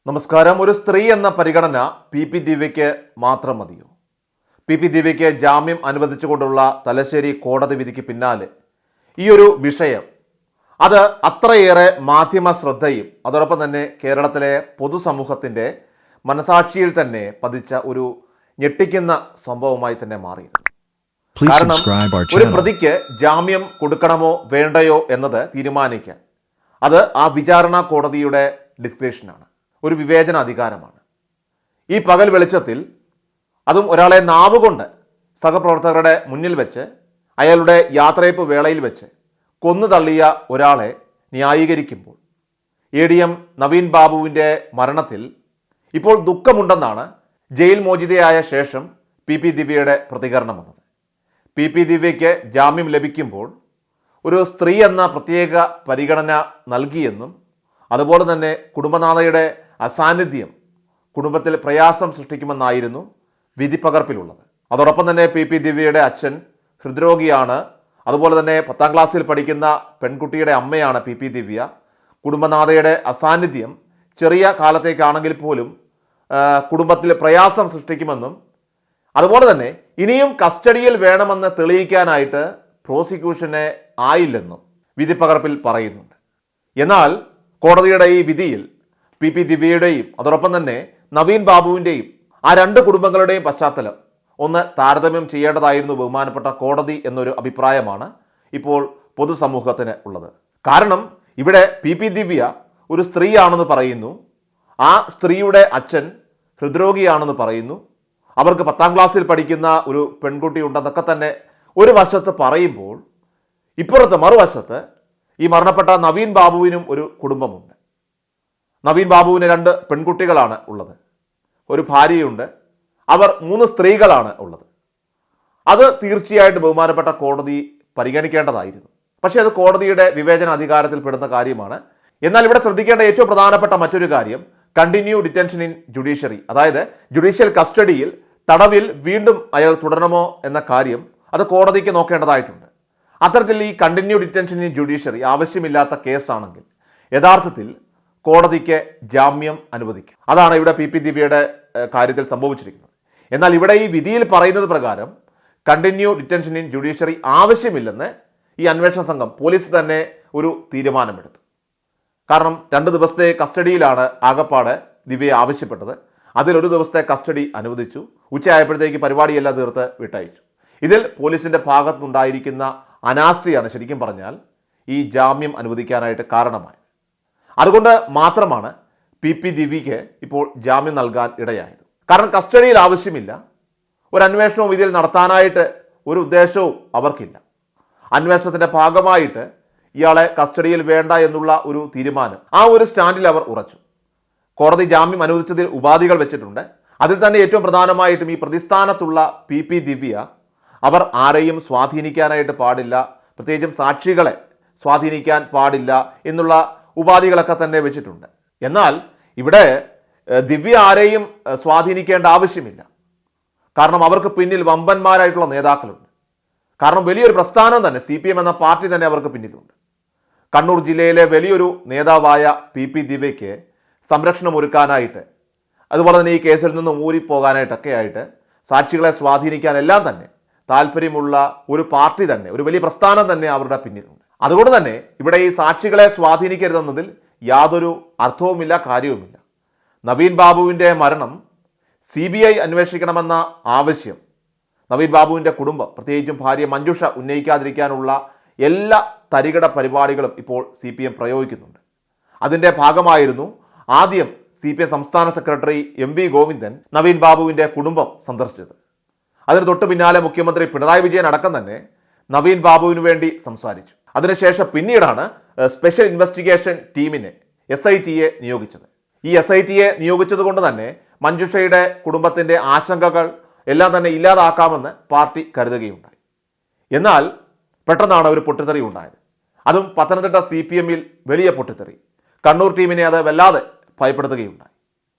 നമസ്കാരം. ഒരു സ്ത്രീ എന്ന പരിഗണന പി ദിവ്യയ്ക്ക് മാത്രം മതിയോ? പി ദിവ്യയ്ക്ക് ജാമ്യം അനുവദിച്ചുകൊണ്ടുള്ള തലശ്ശേരി കോടതി വിധിക്ക് പിന്നാലെ ഈ ഒരു വിഷയം അത് അത്രയേറെ മാധ്യമ ശ്രദ്ധയും അതോടൊപ്പം തന്നെ കേരളത്തിലെ പൊതുസമൂഹത്തിൻ്റെ മനസാക്ഷിയിൽ തന്നെ പതിച്ച ഒരു ഞെട്ടിക്കുന്ന സംഭവമായി തന്നെ മാറി. കാരണം ഒരു പ്രതിക്ക് ജാമ്യം കൊടുക്കണമോ വേണ്ടയോ എന്നത് തീരുമാനിക്കാൻ അത് ആ വിചാരണ കോടതിയുടെ ഡിസ്ക്രിപ്ഷനാണ്, ഒരു വിവേചന അധികാരമാണ്. ഈ പകൽ വെളിച്ചത്തിൽ അതും ഒരാളെ നാവുകൊണ്ട് സഹപ്രവർത്തകരുടെ മുന്നിൽ വെച്ച് അയാളുടെ യാത്രയപ്പ് വേളയിൽ വെച്ച് കൊന്നു തള്ളിയ ഒരാളെ ന്യായീകരിക്കുമ്പോൾ ADM നവീൻ ബാബുവിൻ്റെ മരണത്തിൽ ഇപ്പോൾ ദുഃഖമുണ്ടെന്നാണ് ജയിൽ മോചിതയായ ശേഷം പി ദിവ്യയുടെ പ്രതികരണം വന്നത്. പി ദിവ്യയ്ക്ക് ജാമ്യം ലഭിക്കുമ്പോൾ ഒരു സ്ത്രീ എന്ന പ്രത്യേക പരിഗണന നൽകിയെന്നും അതുപോലെ തന്നെ കുടുംബനാഥയുടെ അസാന്നിധ്യം കുടുംബത്തിൽ പ്രയാസം സൃഷ്ടിക്കുമെന്നായിരുന്നു വിധിപ്പകർപ്പിലുള്ളത്. അതോടൊപ്പം തന്നെ പി ദിവ്യയുടെ അച്ഛൻ ഹൃദ്രോഗിയാണ്. അതുപോലെ തന്നെ 10ാം ക്ലാസ്സിൽ പഠിക്കുന്ന പെൺകുട്ടിയുടെ അമ്മയാണ് പി ദിവ്യ. കുടുംബനാഥയുടെ അസാന്നിധ്യം ചെറിയ കാലത്തേക്കാണെങ്കിൽ പോലും കുടുംബത്തിൽ പ്രയാസം സൃഷ്ടിക്കുമെന്നും അതുപോലെ തന്നെ ഇനിയും കസ്റ്റഡിയിൽ വേണമെന്ന് തെളിയിക്കാനായിട്ട് പ്രോസിക്യൂഷനെ ആയില്ലെന്നും വിധിപ്പകർപ്പിൽ പറയുന്നുണ്ട്. എന്നാൽ കോടതിയുടെ ഈ വിധിയിൽ പി ദിവ്യയുടെയും അതോടൊപ്പം തന്നെ നവീൻ ബാബുവിൻ്റെയും ആ രണ്ട് കുടുംബങ്ങളുടെയും പശ്ചാത്തലം ഒന്ന് താരതമ്യം ചെയ്യേണ്ടതായിരുന്നു ബഹുമാനപ്പെട്ട കോടതി എന്നൊരു അഭിപ്രായമാണ് ഇപ്പോൾ പൊതുസമൂഹത്തിന് ഉള്ളത്. കാരണം ഇവിടെ പി ദിവ്യ ഒരു സ്ത്രീയാണെന്ന് പറയുന്നു, ആ സ്ത്രീയുടെ അച്ഛൻ ഹൃദ്രോഗിയാണെന്ന് പറയുന്നു, അവർക്ക് 10ാം ക്ലാസ്സിൽ പഠിക്കുന്ന ഒരു പെൺകുട്ടി ഉണ്ടെന്നൊക്കെ തന്നെ ഒരു വശത്ത് പറയുമ്പോൾ ഇപ്പുറത്ത് മറുവശത്ത് ഈ മരണപ്പെട്ട നവീൻ ബാബുവിനും ഒരു കുടുംബമുണ്ട്. നവീൻ ബാബുവിന് 2 പെൺകുട്ടികളാണ് ഉള്ളത്, ഒരു ഭാര്യയുണ്ട്, അവർ 3 സ്ത്രീകളാണ് ഉള്ളത്. അത് തീർച്ചയായിട്ടും ബഹുമാനപ്പെട്ട കോടതി പരിഗണിക്കേണ്ടതായിരുന്നു. പക്ഷേ അത് കോടതിയുടെ വിവേചന അധികാരത്തിൽ പെടുന്ന കാര്യമാണ്. എന്നാൽ ഇവിടെ ശ്രദ്ധിക്കേണ്ട ഏറ്റവും പ്രധാനപ്പെട്ട മറ്റൊരു കാര്യം കണ്ടിന്യൂ ഡിറ്റൻഷൻ ഇൻ ജുഡീഷ്യറി, അതായത് ജുഡീഷ്യൽ കസ്റ്റഡിയിൽ തടവിൽ വീണ്ടും അയാൾ തുടരണമോ എന്ന കാര്യം അത് കോടതിക്ക് നോക്കേണ്ടതായിട്ടുണ്ട്. അത്തരത്തിൽ ഈ കണ്ടിന്യൂ ഡിറ്റൻഷൻ ഇൻ ജുഡീഷ്യറി ആവശ്യമില്ലാത്ത കേസാണെങ്കിൽ യഥാർത്ഥത്തിൽ കോടതിക്ക് ജാമ്യം അനുവദിക്കും. അതാണ് ഇവിടെ പി ദിവ്യയുടെ കാര്യത്തിൽ സംഭവിച്ചിരിക്കുന്നത്. എന്നാൽ ഇവിടെ ഈ വിധിയിൽ പറയുന്നത് പ്രകാരം കണ്ടിന്യൂ ഡിറ്റൻഷൻ ഇൻ ജുഡീഷ്യറി ആവശ്യമില്ലെന്ന് ഈ അന്വേഷണ സംഘം പോലീസ് തന്നെ ഒരു തീരുമാനമെടുത്തു. കാരണം 2 ദിവസത്തെ കസ്റ്റഡിയിലാണ് ആകപ്പാട് ദിവ്യയെ ആവശ്യപ്പെട്ടത്. അതിൽ1 ദിവസത്തെ കസ്റ്റഡി അനുവദിച്ചു. ഉച്ചയായപ്പോഴത്തേക്ക് പരിപാടിയെല്ലാം തീർത്ത് വിട്ടയച്ചു. ഇതിൽ പോലീസിൻ്റെ ഭാഗത്തുനിന്നുണ്ടായിരിക്കുന്ന അനാസ്ഥയാണ് ശരിക്കും പറഞ്ഞാൽ ഈ ജാമ്യം അനുവദിക്കാനായിട്ട് കാരണമായത്. അതുകൊണ്ട് മാത്രമാണ് പി ദിവ്യയ്ക്ക് ഇപ്പോൾ ജാമ്യം നൽകാൻ ഇടയായത്. കാരണം കസ്റ്റഡിയിൽ ആവശ്യമില്ല, ഒരു അന്വേഷണവും ഇതിൽ നടത്താനായിട്ട് ഒരു ഉദ്ദേശവും അവർക്കില്ല. അന്വേഷണത്തിൻ്റെ ഭാഗമായിട്ട് ഇയാളെ കസ്റ്റഡിയിൽ വേണ്ട എന്നുള്ള ഒരു തീരുമാനം, ആ ഒരു സ്റ്റാൻഡിൽ അവർ ഉറച്ചു. കോടതി ജാമ്യം അനുവദിച്ചതിൽ ഉപാധികൾ വെച്ചിട്ടുണ്ട്. അതിൽ തന്നെ ഏറ്റവും പ്രധാനമായിട്ടും ഈ പ്രതിസ്ഥാനത്തുള്ള പി ദിവ്യ അവർ ആരെയും സ്വാധീനിക്കാനായിട്ട് പാടില്ല, പ്രത്യേകിച്ചും സാക്ഷികളെ സ്വാധീനിക്കാൻ പാടില്ല എന്നുള്ള ഉപാധികളൊക്കെ തന്നെ വെച്ചിട്ടുണ്ട്. എന്നാൽ ഇവിടെ ദിവ്യ ആരെയും സ്വാധീനിക്കേണ്ട ആവശ്യമില്ല. കാരണം അവർക്ക് പിന്നിൽ വമ്പന്മാരായിട്ടുള്ള നേതാക്കളുണ്ട്. കാരണം വലിയൊരു പ്രസ്ഥാനം തന്നെ CPM എന്ന പാർട്ടി തന്നെ അവർക്ക് പിന്നിലുണ്ട്. കണ്ണൂർ ജില്ലയിലെ വലിയൊരു നേതാവായ പി ദിവ്യയ്ക്ക് സംരക്ഷണം ഒരുക്കാനായിട്ട് അതുപോലെ തന്നെ ഈ കേസിൽ നിന്നും ഊരിപ്പോകാനായിട്ടൊക്കെ ആയിട്ട് സാക്ഷികളെ സ്വാധീനിക്കാനെല്ലാം തന്നെ താല്പര്യമുള്ള ഒരു പാർട്ടി തന്നെ, ഒരു വലിയ പ്രസ്ഥാനം തന്നെ അവരുടെ പിന്നിലുണ്ട്. അതുകൊണ്ട് തന്നെ ഇവിടെ ഈ സാക്ഷികളെ സ്വാധീനിക്കരുതെന്നതിൽ യാതൊരു അർത്ഥവുമില്ല, കാര്യവുമില്ല. നവീൻ ബാബുവിൻ്റെ മരണം CBI അന്വേഷിക്കണമെന്ന ആവശ്യം നവീൻ ബാബുവിൻ്റെ കുടുംബം, പ്രത്യേകിച്ചും ഭാര്യ മഞ്ജുഷ ഉന്നയിക്കാതിരിക്കാനുള്ള എല്ലാ തരികിട പരിപാടികളും ഇപ്പോൾ CPM പ്രയോഗിക്കുന്നുണ്ട്. അതിൻ്റെ ഭാഗമായിരുന്നു ആദ്യം CPM സംസ്ഥാന സെക്രട്ടറി MV ഗോവിന്ദൻ നവീൻ ബാബുവിൻ്റെ കുടുംബം സന്ദർശിച്ചത്. അതിന് തൊട്ട് പിന്നാലെ മുഖ്യമന്ത്രി പിണറായി വിജയൻ അടക്കം തന്നെ നവീൻ ബാബുവിന് വേണ്ടി സംസാരിച്ചു. അതിനുശേഷം പിന്നീടാണ് സ്പെഷ്യൽ ഇൻവെസ്റ്റിഗേഷൻ ടീമിനെ SITയെ നിയോഗിച്ചത്. ഈ SITയെ നിയോഗിച്ചത് കൊണ്ട് തന്നെ മഞ്ജുഷയുടെ കുടുംബത്തിൻ്റെ ആശങ്കകൾ എല്ലാം തന്നെ ഇല്ലാതാക്കാമെന്ന് പാർട്ടി കരുതുകയുണ്ടായി. എന്നാൽ പെട്ടെന്നാണ് ഒരു പൊട്ടിത്തെറി ഉണ്ടായത്. അതും പത്തനംതിട്ട CPMൽ വലിയ പൊട്ടിത്തെറി. കണ്ണൂർ ടീമിനെ അത് വല്ലാതെ ഭയപ്പെടുത്തുകയുണ്ടായി.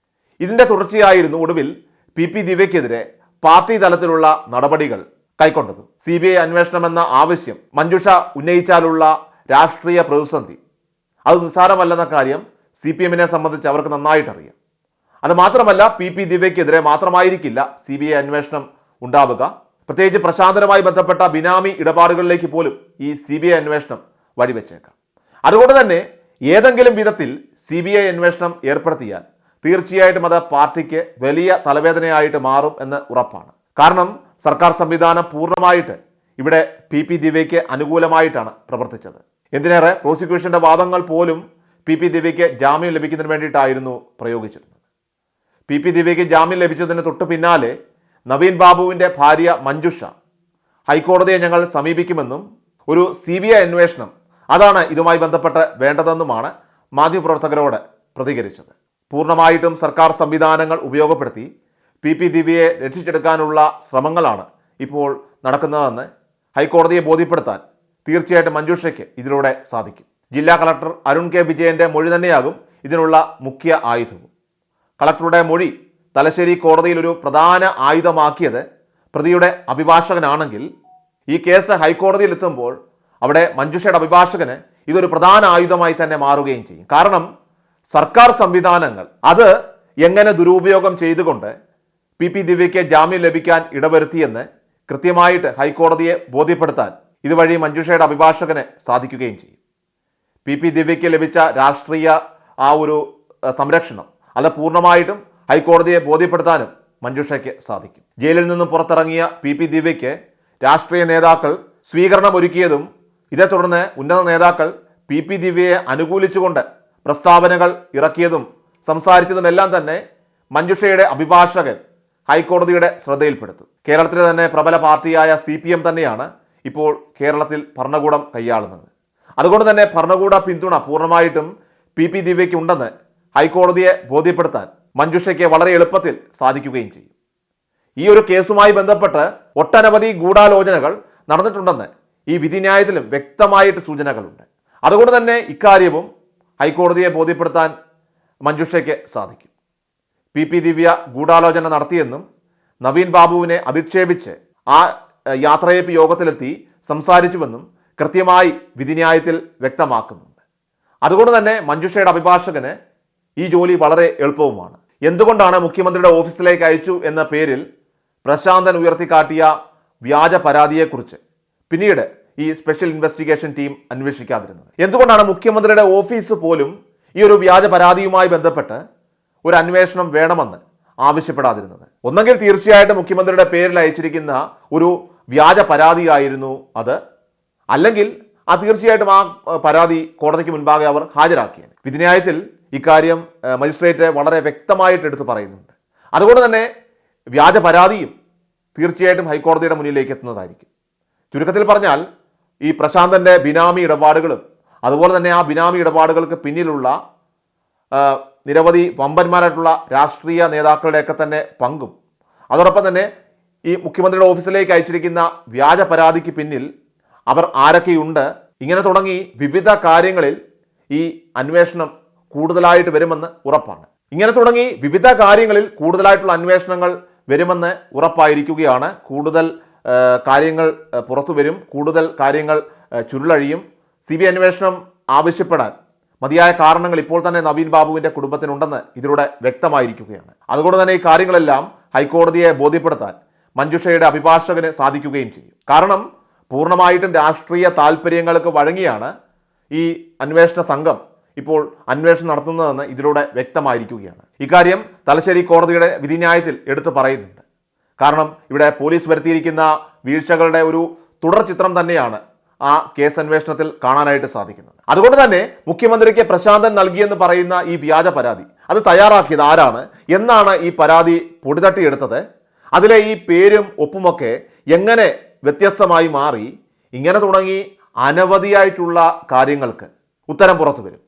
ഇതിൻ്റെ തുടർച്ചയായിരുന്നു ഒടുവിൽ പി ദിവ്യയ്ക്കെതിരെ പാർട്ടി തലത്തിലുള്ള നടപടികൾ കൈക്കൊണ്ടത്. CBI അന്വേഷണമെന്ന ആവശ്യം മഞ്ജുഷ ഉന്നയിച്ചാലുള്ള രാഷ്ട്രീയ പ്രതിസന്ധി അത് നിസ്സാരമല്ലെന്ന കാര്യം CPMനെ സംബന്ധിച്ച് അവർക്ക് നന്നായിട്ടറിയാം. അത് മാത്രമല്ല, പി ദിവ്യക്കെതിരെ മാത്രമായിരിക്കില്ല CBI അന്വേഷണം ഉണ്ടാവുക. പ്രത്യേകിച്ച് പ്രശാന്തനുമായി ബന്ധപ്പെട്ട ബിനാമി ഇടപാടുകളിലേക്ക് പോലും ഈ CBI അന്വേഷണം വഴിവെച്ചേക്കാം. അതുകൊണ്ട് തന്നെ ഏതെങ്കിലും വിധത്തിൽ CBI അന്വേഷണം ഏർപ്പെടുത്തിയാൽ തീർച്ചയായിട്ടും അത് പാർട്ടിക്ക് വലിയ തലവേദനയായിട്ട് മാറും എന്ന് ഉറപ്പാണ്. കാരണം സർക്കാർ സംവിധാനം പൂർണ്ണമായിട്ട് ഇവിടെ പി ദിവ്യയ്ക്ക് അനുകൂലമായിട്ടാണ് പ്രവർത്തിച്ചത്. എന്തിനേറെ, പ്രോസിക്യൂഷന്റെ വാദങ്ങൾ പോലും പി ദിവ്യയ്ക്ക് ജാമ്യം ലഭിക്കുന്നതിന് വേണ്ടിയിട്ടായിരുന്നു പ്രയോഗിച്ചിരുന്നത്. പി ദിവ്യയ്ക്ക് ജാമ്യം ലഭിച്ചതിന് തൊട്ടു പിന്നാലെ നവീൻ ബാബുവിൻ്റെ ഭാര്യ മഞ്ജുഷ ഹൈക്കോടതിയെ ഞങ്ങൾ സമീപിക്കുമെന്നും ഒരു CBI അന്വേഷണം അതാണ് ഇതുമായി ബന്ധപ്പെട്ട് വേണ്ടതെന്നുമാണ് മാധ്യമപ്രവർത്തകരോട് പ്രതികരിച്ചത്. പൂർണ്ണമായിട്ടും സർക്കാർ സംവിധാനങ്ങൾ ഉപയോഗപ്പെടുത്തി പി ദിവ്യയെ രക്ഷിച്ചെടുക്കാനുള്ള ശ്രമങ്ങളാണ് ഇപ്പോൾ നടക്കുന്നതെന്ന് ഹൈക്കോടതിയെ ബോധ്യപ്പെടുത്താൻ തീർച്ചയായിട്ടും മഞ്ജുഷയ്ക്ക് ഇതിലൂടെ സാധിക്കും. ജില്ലാ കളക്ടർ അരുൺ കെ വിജയൻ്റെ മൊഴി തന്നെയാകും ഇതിനുള്ള മുഖ്യ ആയുധവും. കളക്ടറുടെ മൊഴി തലശ്ശേരി കോടതിയിൽ ഒരു പ്രധാന ആയുധമാക്കിയത് പ്രതിയുടെ അഭിഭാഷകനാണെങ്കിൽ ഈ കേസ് ഹൈക്കോടതിയിൽ എത്തുമ്പോൾ അവിടെ മഞ്ജുഷയുടെ അഭിഭാഷകന് ഇതൊരു പ്രധാന ആയുധമായി തന്നെ മാറുകയും ചെയ്യും. കാരണം സർക്കാർ സംവിധാനങ്ങൾ അത് എങ്ങനെ ദുരുപയോഗം ചെയ്തുകൊണ്ട് പി ദിവ്യയ്ക്ക് ജാമ്യം ലഭിക്കാൻ ഇടവരുത്തിയെന്ന് കൃത്യമായിട്ട് ഹൈക്കോടതിയെ ബോധ്യപ്പെടുത്താൻ ഇതുവഴി മഞ്ജുഷയുടെ അഭിഭാഷകന് സാധിക്കുകയും ചെയ്യും. പി ദിവ്യയ്ക്ക് ലഭിച്ച രാഷ്ട്രീയ ആ ഒരു സംരക്ഷണം അത് പൂർണ്ണമായിട്ടും ഹൈക്കോടതിയെ ബോധ്യപ്പെടുത്താനും മഞ്ജുഷയ്ക്ക് സാധിക്കും. ജയിലിൽ നിന്നും പുറത്തിറങ്ങിയ പി ദിവ്യയ്ക്ക് രാഷ്ട്രീയ നേതാക്കൾ സ്വീകരണം ഒരുക്കിയതും ഇതേ തുടർന്ന് ഉന്നത നേതാക്കൾ പി ദിവ്യയെ അനുകൂലിച്ചുകൊണ്ട് പ്രസ്താവനകൾ ഇറക്കിയതും സംസാരിച്ചതുമെല്ലാം തന്നെ മഞ്ജുഷയുടെ അഭിഭാഷകൻ ഹൈക്കോടതിയുടെ ശ്രദ്ധയിൽപ്പെടുത്തും. കേരളത്തിലെ തന്നെ പ്രബല പാർട്ടിയായ CPM തന്നെയാണ് ഇപ്പോൾ കേരളത്തിൽ ഭരണകൂടം കൈയാളുന്നത്. അതുകൊണ്ട് തന്നെ ഭരണകൂട പിന്തുണ പൂർണ്ണമായിട്ടും പി ദിവ്യയ്ക്ക് ഉണ്ടെന്ന് ഹൈക്കോടതിയെ ബോധ്യപ്പെടുത്താൻ മഞ്ജുഷയ്ക്ക് വളരെ എളുപ്പത്തിൽ സാധിക്കുകയും ചെയ്യും. ഈ ഒരു കേസുമായി ബന്ധപ്പെട്ട് ഒട്ടനവധി ഗൂഢാലോചനകൾ നടന്നിട്ടുണ്ടെന്ന് ഈ വിധിന്യായത്തിലും വ്യക്തമായിട്ട് സൂചനകളുണ്ട്. അതുകൊണ്ട് തന്നെ ഇക്കാര്യവും ഹൈക്കോടതിയെ ബോധ്യപ്പെടുത്താൻ മഞ്ജുഷയ്ക്ക് സാധിക്കും. പി ദിവ്യ ഗൂഢാലോചന നടത്തിയെന്നും നവീൻ ബാബുവിനെ അധിക്ഷേപിച്ച് ആ യാത്രയപ്പ് യോഗത്തിലെത്തി സംസാരിച്ചുവെന്നും കൃത്യമായി വിധിന്യായത്തിൽ വ്യക്തമാക്കുന്നുണ്ട്. അതുകൊണ്ട് തന്നെ മഞ്ജുഷയുടെ അഭിഭാഷകന് ഈ ജോലി വളരെ എളുപ്പവുമാണ്. എന്തുകൊണ്ടാണ് മുഖ്യമന്ത്രിയുടെ ഓഫീസിലേക്ക് അയച്ചു എന്ന പേരിൽ പ്രശാന്തൻ ഉയർത്തിക്കാട്ടിയ വ്യാജ പരാതിയെക്കുറിച്ച് പിന്നീട് ഈ സ്പെഷ്യൽ ഇൻവെസ്റ്റിഗേഷൻ ടീം അന്വേഷിക്കാതിരുന്നത്? എന്തുകൊണ്ടാണ് മുഖ്യമന്ത്രിയുടെ ഓഫീസ് പോലും ഈ ഒരു വ്യാജ പരാതിയുമായി ബന്ധപ്പെട്ട് ഒരു അന്വേഷണം വേണമെന്ന് ആവശ്യപ്പെടാതിരുന്നത്? ഒന്നെങ്കിൽ തീർച്ചയായിട്ടും മുഖ്യമന്ത്രിയുടെ പേരിൽ അയച്ചിരിക്കുന്ന ഒരു വ്യാജ പരാതിയായിരുന്നു അത്, അല്ലെങ്കിൽ തീർച്ചയായിട്ടും ആ പരാതി കോടതിക്ക് മുൻപാകെ അവർ ഹാജരാക്കിയത്. വിധിന്യായത്തിൽ ഇക്കാര്യം മജിസ്ട്രേറ്റ് വളരെ വ്യക്തമായിട്ട് എടുത്ത് പറയുന്നുണ്ട്. അതുകൊണ്ട് തന്നെ വ്യാജ പരാതിയും തീർച്ചയായിട്ടും ഹൈക്കോടതിയുടെ മുന്നിലേക്ക് എത്തുന്നതായിരിക്കും. ചുരുക്കത്തിൽ പറഞ്ഞാൽ ഈ പ്രശാന്തൻ്റെ ബിനാമി ഇടപാടുകളും അതുപോലെ തന്നെ ആ ബിനാമി ഇടപാടുകൾക്ക് പിന്നിലുള്ള നിരവധി വമ്പന്മാരായിട്ടുള്ള രാഷ്ട്രീയ നേതാക്കളുടെയൊക്കെ തന്നെ പങ്കും, അതോടൊപ്പം തന്നെ ഈ മുഖ്യമന്ത്രിയുടെ ഓഫീസിലേക്ക് അയച്ചിരിക്കുന്ന വ്യാജ പരാതിക്ക് പിന്നിൽ അവർ ആരൊക്കെയുണ്ട്, ഇങ്ങനെ തുടങ്ങി വിവിധ കാര്യങ്ങളിൽ ഈ അന്വേഷണം കൂടുതലായിട്ട് വരുമെന്ന് ഉറപ്പാണ്. ഇങ്ങനെ തുടങ്ങി വിവിധ കാര്യങ്ങളിൽ കൂടുതലായിട്ടുള്ള അന്വേഷണങ്ങൾ വരുമെന്ന് ഉറപ്പായിരിക്കുകയാണ്. കൂടുതൽ കാര്യങ്ങൾ പുറത്തു വരും, കൂടുതൽ കാര്യങ്ങൾ ചുരുളഴിയും. CBI അന്വേഷണം ആവശ്യപ്പെടാൻ മതിയായ കാരണങ്ങൾ ഇപ്പോൾ തന്നെ നവീൻ ബാബുവിൻ്റെ കുടുംബത്തിനുണ്ടെന്ന് ഇതിലൂടെ വ്യക്തമായിരിക്കുകയാണ്. അതുകൊണ്ട് തന്നെ ഈ കാര്യങ്ങളെല്ലാം ഹൈക്കോടതിയെ ബോധ്യപ്പെടുത്താൻ മഞ്ജുഷയുടെ അഭിഭാഷകന് സാധിക്കുകയും ചെയ്യും. കാരണം പൂർണ്ണമായിട്ടും രാഷ്ട്രീയ താല്പര്യങ്ങൾക്ക് വഴങ്ങിയാണ് ഈ അന്വേഷണ സംഘം ഇപ്പോൾ അന്വേഷണം നടത്തുന്നതെന്ന് ഇതിലൂടെ വ്യക്തമായിരിക്കുകയാണ്. ഇക്കാര്യം തലശ്ശേരി കോടതിയുടെ വിധിന്യായത്തിൽ എടുത്തു പറയുന്നുണ്ട്. കാരണം ഇവിടെ പോലീസ് വരുത്തിയിരിക്കുന്ന വീഴ്ചകളുടെ ഒരു തുടർ ചിത്രം തന്നെയാണ് ആ കേസ് അന്വേഷണത്തിൽ കാണാനായിട്ട് സാധിക്കുന്നത്. അതുകൊണ്ട് തന്നെ മുഖ്യമന്ത്രിക്ക് പ്രശാന്തൻ നൽകിയെന്ന് പറയുന്ന ഈ വ്യാജ പരാതി അത് തയ്യാറാക്കിയത് ആരാണ്, എന്നാണ് ഈ പരാതി പൊടിതട്ടിയെടുത്തത്, അതിലെ ഈ പേരും ഒപ്പുമൊക്കെ എങ്ങനെ വ്യത്യസ്തമായി മാറി, ഇങ്ങനെ തുടങ്ങി അനവധിയായിട്ടുള്ള കാര്യങ്ങൾക്ക് ഉത്തരം പുറത്തു വരും.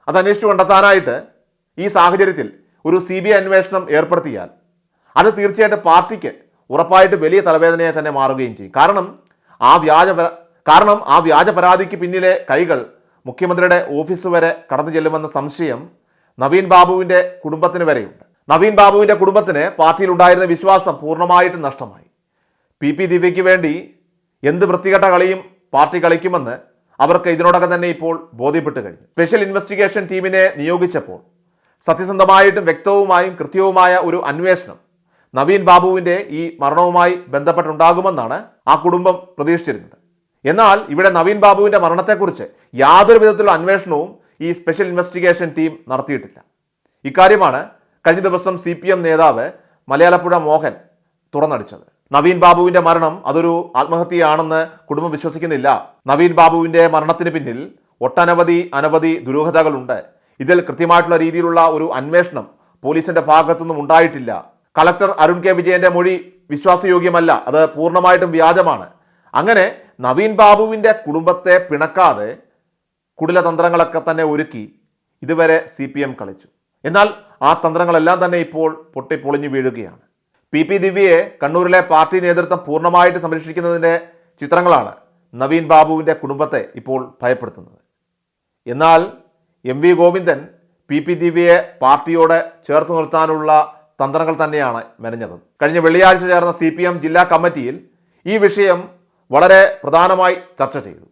അത് അന്വേഷിച്ചു കണ്ടെത്താനായിട്ട് ഈ സാഹചര്യത്തിൽ ഒരു CBI അന്വേഷണം ഏർപ്പെടുത്തിയാൽ അത് തീർച്ചയായിട്ടും പാർട്ടിക്ക് ഉറപ്പായിട്ട് വലിയ തലവേദനയെ തന്നെ മാറുകയും ചെയ്യും. കാരണം ആ വ്യാജ പരാതിക്ക് പിന്നിലെ കൈകൾ മുഖ്യമന്ത്രിയുടെ ഓഫീസ് വരെ കടന്നു ചെല്ലുമെന്ന സംശയം നവീൻ ബാബുവിൻ്റെ കുടുംബത്തിന് വരെയുണ്ട്. നവീൻ ബാബുവിൻ്റെ കുടുംബത്തിന് പാർട്ടിയിൽ ഉണ്ടായിരുന്ന വിശ്വാസം പൂർണ്ണമായിട്ടും നഷ്ടമായി. പി ദിവ്യയ്ക്ക് വേണ്ടി എന്ത് വൃത്തികെട്ട കളിയും പാർട്ടി കളിക്കുമെന്ന് അവർക്ക് ഇതിനോടകം തന്നെ ഇപ്പോൾ ബോധ്യപ്പെട്ട് കഴിഞ്ഞു. സ്പെഷ്യൽ ഇൻവെസ്റ്റിഗേഷൻ ടീമിനെ നിയോഗിച്ചപ്പോൾ സത്യസന്ധമായിട്ടും വ്യക്തവുമായും കൃത്യവുമായ ഒരു അന്വേഷണം നവീൻ ബാബുവിൻ്റെ ഈ മരണവുമായി ബന്ധപ്പെട്ടുണ്ടാകുമെന്നാണ് ആ കുടുംബം പ്രതീക്ഷിച്ചിരുന്നത്. എന്നാൽ ഇവിടെ നവീൻ ബാബുവിൻ്റെ മരണത്തെക്കുറിച്ച് യാതൊരു വിധത്തിലുള്ള അന്വേഷണവും ഈ സ്പെഷ്യൽ ഇൻവെസ്റ്റിഗേഷൻ ടീം നടത്തിയിട്ടില്ല. ഇക്കാര്യമാണ് കഴിഞ്ഞ ദിവസം CPM നേതാവ് മലയാലപ്പുഴ മോഹൻ തുറന്നടിച്ചത്. നവീൻ ബാബുവിൻ്റെ മരണം അതൊരു ആത്മഹത്യയാണെന്ന് കുടുംബം വിശ്വസിക്കുന്നില്ല. നവീൻ ബാബുവിൻ്റെ മരണത്തിന് പിന്നിൽ അനവധി ദുരൂഹതകളുണ്ട്. ഇതിൽ കൃത്യമായിട്ടുള്ള രീതിയിലുള്ള ഒരു അന്വേഷണം പോലീസിന്റെ ഭാഗത്തുനിന്നും ഉണ്ടായിട്ടില്ല. കളക്ടർ അരുൺ കെ വിജയന്റെ മൊഴി വിശ്വാസയോഗ്യമല്ല, അത് പൂർണ്ണമായിട്ടും വ്യാജമാണ്. അങ്ങനെ നവീൻ ബാബുവിൻ്റെ കുടുംബത്തെ പിണക്കാതെ കുടിലതന്ത്രങ്ങളൊക്കെ തന്നെ ഒരുക്കി ഇതുവരെ CPM കളിച്ചു. എന്നാൽ ആ തന്ത്രങ്ങളെല്ലാം തന്നെ ഇപ്പോൾ പൊട്ടിപ്പൊളിഞ്ഞു വീഴുകയാണ്. PP ദിവ്യയെ കണ്ണൂരിലെ പാർട്ടി നേതൃത്വം പൂർണ്ണമായിട്ട് സംരക്ഷിക്കുന്നതിൻ്റെ ചിത്രങ്ങളാണ് നവീൻ ബാബുവിൻ്റെ കുടുംബത്തെ ഇപ്പോൾ ഭയപ്പെടുത്തുന്നത്. എന്നാൽ MV ഗോവിന്ദൻ PP ദിവ്യയെ പാർട്ടിയോടെ ചേർത്ത് നിർത്താനുള്ള തന്ത്രങ്ങൾ തന്നെയാണ് മെനഞ്ഞത്. കഴിഞ്ഞ വെള്ളിയാഴ്ച ചേർന്ന CPM ജില്ലാ കമ്മിറ്റിയിൽ ഈ വിഷയം വളരെ പ്രധാനമായി ചർച്ച ചെയ്തു.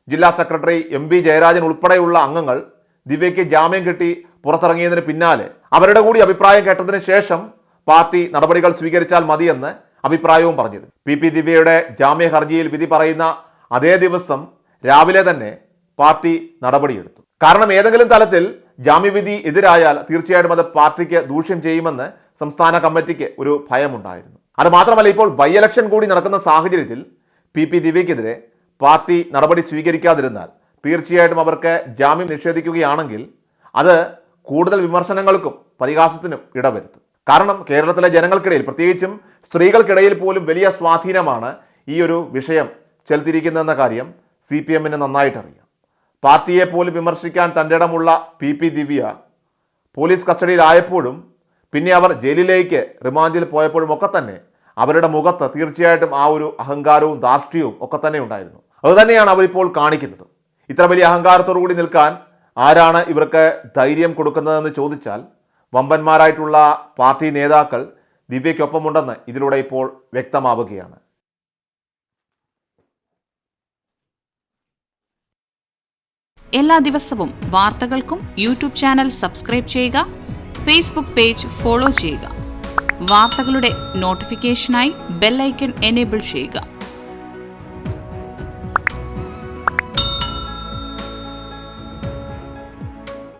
ജില്ലാ സെക്രട്ടറി MB ജയരാജൻ ഉൾപ്പെടെയുള്ള അംഗങ്ങൾ ദിവ്യയ്ക്ക് ജാമ്യം കിട്ടി പുറത്തിറങ്ങിയതിന് പിന്നാലെ അവരുടെ കൂടി അഭിപ്രായം കേട്ടതിന് ശേഷം പാർട്ടി നടപടികൾ സ്വീകരിച്ചാൽ മതിയെന്ന് അഭിപ്രായവും പറഞ്ഞിരുന്നു. PP ദിവ്യയുടെ ജാമ്യ ഹർജിയിൽ വിധി പറയുന്ന അതേ ദിവസം രാവിലെ തന്നെ പാർട്ടി നടപടിയെടുത്തു. കാരണം ഏതെങ്കിലും തലത്തിൽ ജാമ്യവിധി എതിരായാൽ തീർച്ചയായിട്ടും അത് പാർട്ടിക്ക് ദൂഷ്യം ചെയ്യുമെന്ന് സംസ്ഥാന കമ്മിറ്റിക്ക് ഒരു ഭയമുണ്ടായിരുന്നു. അത് മാത്രമല്ല, ഇപ്പോൾ ബൈ ഇലക്ഷൻ കൂടി നടക്കുന്ന സാഹചര്യത്തിൽ PP ദിവ്യക്കെതിരെ പാർട്ടി നടപടി സ്വീകരിക്കാതിരുന്നാൽ തീർച്ചയായിട്ടും അവർക്ക് ജാമ്യം നിഷേധിക്കുകയാണെങ്കിൽ അത് കൂടുതൽ വിമർശനങ്ങൾക്കും പരിഹാസത്തിനും ഇടവരുത്തും. കാരണം കേരളത്തിലെ ജനങ്ങൾക്കിടയിൽ, പ്രത്യേകിച്ചും സ്ത്രീകൾക്കിടയിൽ പോലും വലിയ സ്വാധീനമാണ് ഈ ഒരു വിഷയം ചെലുത്തിയിരിക്കുന്നതെന്ന കാര്യം CPMന് നന്നായിട്ടറിയാം. പാർട്ടിയെ പോലും വിമർശിക്കാൻ തൻ്റെ ഇടമുള്ള PP ദിവ്യ പോലീസ് കസ്റ്റഡിയിലായപ്പോഴും പിന്നെ അവർ ജയിലിലേക്ക് റിമാൻഡിൽ പോയപ്പോഴുമൊക്കെ തന്നെ അവരുടെ മുഖത്ത് തീർച്ചയായിട്ടും ആ ഒരു അഹങ്കാരവും ധാർഷ്ട്യവും ഒക്കെ തന്നെ ഉണ്ടായിരുന്നു. അതുതന്നെയാണ് അവരിപ്പോൾ കാണിക്കുന്നത്. ഇത്ര വലിയ അഹങ്കാരത്തോടു കൂടി നിൽക്കാൻ ആരാണ് ഇവർക്ക് ധൈര്യം കൊടുക്കുന്നതെന്ന് ചോദിച്ചാൽ വമ്പന്മാരായിട്ടുള്ള പാർട്ടി നേതാക്കൾ ദിവ്യയ്ക്കൊപ്പമുണ്ടെന്ന് ഇതിലൂടെ ഇപ്പോൾ വ്യക്തമാവുകയാണ്. എല്ലാ ദിവസവും വാർത്തകൾക്കും യൂട്യൂബ് ചാനൽ സബ്സ്ക്രൈബ് ചെയ്യുക, ഫേസ്ബുക്ക് പേജ് ഫോളോ ചെയ്യുക. വാർത്തകളുടെ നോട്ടിഫിക്കേഷനായി ബെൽ ഐക്കൺ എനേബിൾ ചെയ്യുക.